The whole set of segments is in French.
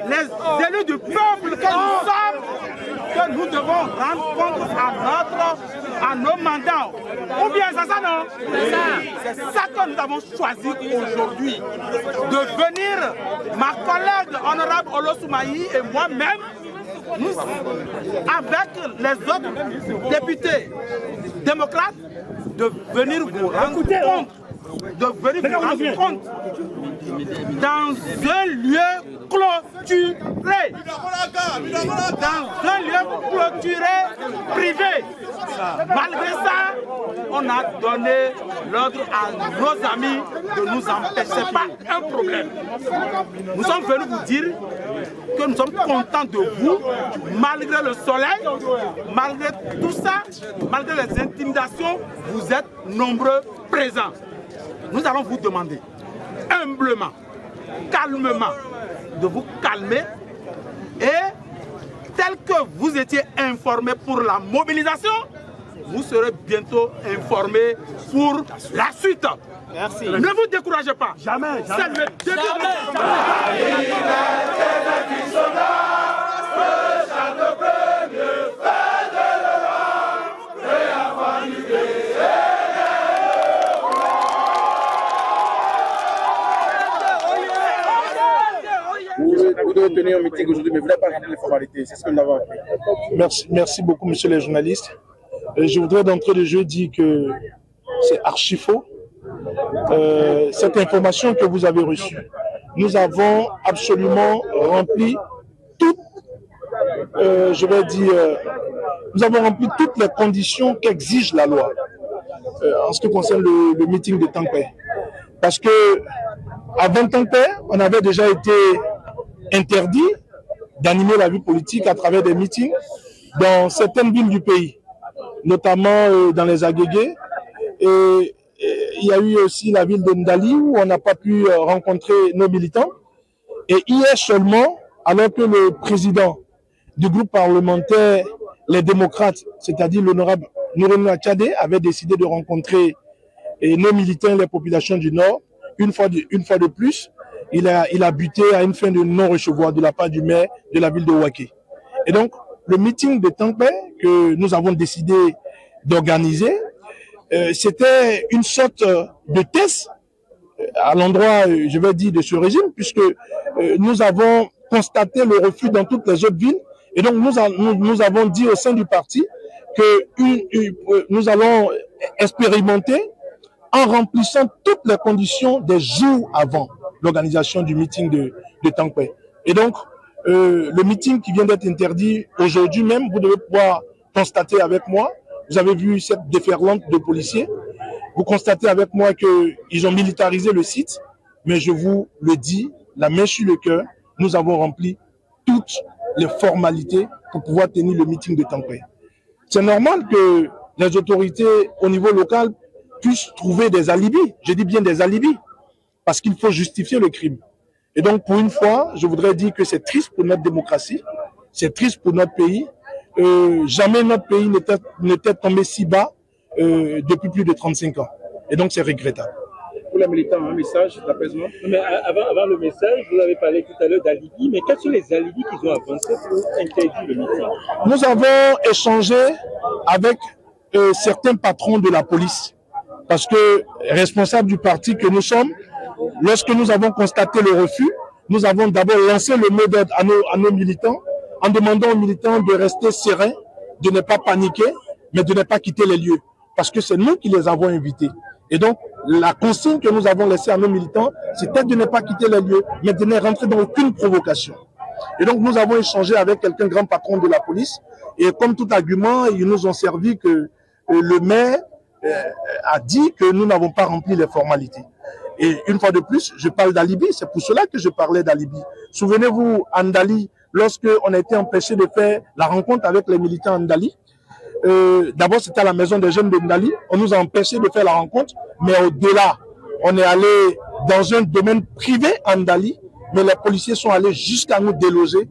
les élus du peuple que nous sommes, que nous devons rendre compte à nos mandats. Ou bien c'est ça, non? C'est ça que nous avons choisi aujourd'hui. De venir, ma collègue honorable Olo Soumaï et moi-même, avec les autres députés démocrates, de venir vous rendre compte. Dans un lieu clôturé, privé. Malgré ça, on a donné l'ordre à nos amis de nous empêcher. Pas un problème. Nous sommes venus vous dire que nous sommes contents de vous, malgré le soleil, malgré tout ça, malgré les intimidations, vous êtes nombreux présents. Nous allons vous demander humblement, calmement, de vous calmer et tel que vous étiez informés pour la mobilisation, vous serez bientôt informés pour la suite. Merci. Ne vous découragez pas. Jamais. C'est le début. Vous devez tenir un meeting aujourd'hui, mais vous n'avez pas rempli les formalités. C'est ce que nous avons appris. Merci beaucoup, monsieur les journalistes. Je voudrais d'entrée de jeu dire que c'est archi faux. Cette information que vous avez reçue, nous avons absolument rempli toutes, nous avons rempli toutes les conditions qu'exige la loi en ce qui concerne le meeting de Tankpé. Parce que avant Tankpé, on avait déjà été interdit d'animer la vie politique à travers des meetings dans certaines villes du pays, notamment dans les Agégués. Et il y a eu aussi la ville de Ndali où on n'a pas pu rencontrer nos militants. Et hier seulement, alors que le président du groupe parlementaire Les Démocrates, c'est-à-dire l'honorable Nourenou Tchadé, avait décidé de rencontrer nos militants et les populations du Nord, une fois de plus, il a buté à une fin de non-recevoir de la part du maire de la ville de Ouaké. Et donc, le meeting de Tankpé que nous avons décidé d'organiser, c'était une sorte de test à l'endroit, je vais dire, de ce régime, puisque nous avons constaté le refus dans toutes les autres villes. Et donc, nous avons dit au sein du parti que nous allons expérimenter en remplissant toutes les conditions des jours avant l'organisation du meeting de Tankpé. Et donc, le meeting qui vient d'être interdit aujourd'hui même, vous devez pouvoir constater avec moi, vous avez vu cette déferlante de policiers, vous constatez avec moi qu'ils ont militarisé le site, mais je vous le dis, la main sur le cœur, nous avons rempli toutes les formalités pour pouvoir tenir le meeting de Tankpé. C'est normal que les autorités au niveau local puissent trouver des alibis, je dis bien des alibis, parce qu'il faut justifier le crime. Et donc, pour une fois, je voudrais dire que c'est triste pour notre démocratie, c'est triste pour notre pays. Jamais notre pays n'était tombé si bas depuis plus de 35 ans. Et donc, c'est regrettable. Pour les militants, un message d'apaisement. Mais avant le message, vous avez parlé tout à l'heure d'alibi, mais quels sont les alibis qu'ils ont avancés pour interdire le meeting? Nous avons échangé avec certains patrons de la police, parce que responsables du parti que nous sommes, lorsque nous avons constaté le refus, nous avons d'abord lancé le mot d'ordre à nos militants, en demandant aux militants de rester sereins, de ne pas paniquer, mais de ne pas quitter les lieux, parce que c'est nous qui les avons invités. Et donc, la consigne que nous avons laissée à nos militants, c'était de ne pas quitter les lieux, mais de ne rentrer dans aucune provocation. Et donc, nous avons échangé avec quelqu'un grand patron de la police, et comme tout argument, ils nous ont servi que le maire a dit que nous n'avons pas rempli les formalités. Et une fois de plus, je parle d'alibi, c'est pour cela que je parlais d'alibi. Souvenez-vous, Andali, lorsqu'on a été empêché de faire la rencontre avec les militants Andali, d'abord c'était à la maison des jeunes de Ndali, on nous a empêché de faire la rencontre, mais au-delà, on est allé dans un domaine privé Andali, mais les policiers sont allés jusqu'à nous déloger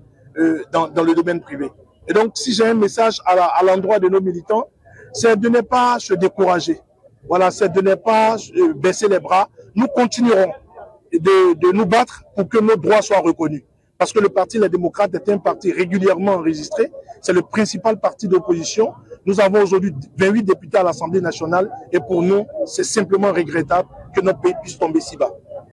dans le domaine privé. Et donc, si j'ai un message à l'endroit de nos militants, c'est de ne pas se décourager. Voilà, c'est de ne pas baisser les bras. Nous continuerons de nous battre pour que nos droits soient reconnus. parce que le Parti Les Démocrates est un parti régulièrement enregistré. C'est le principal parti d'opposition. Nous avons aujourd'hui 28 députés à l'Assemblée nationale et pour nous, c'est simplement regrettable que notre pays puisse tomber si bas.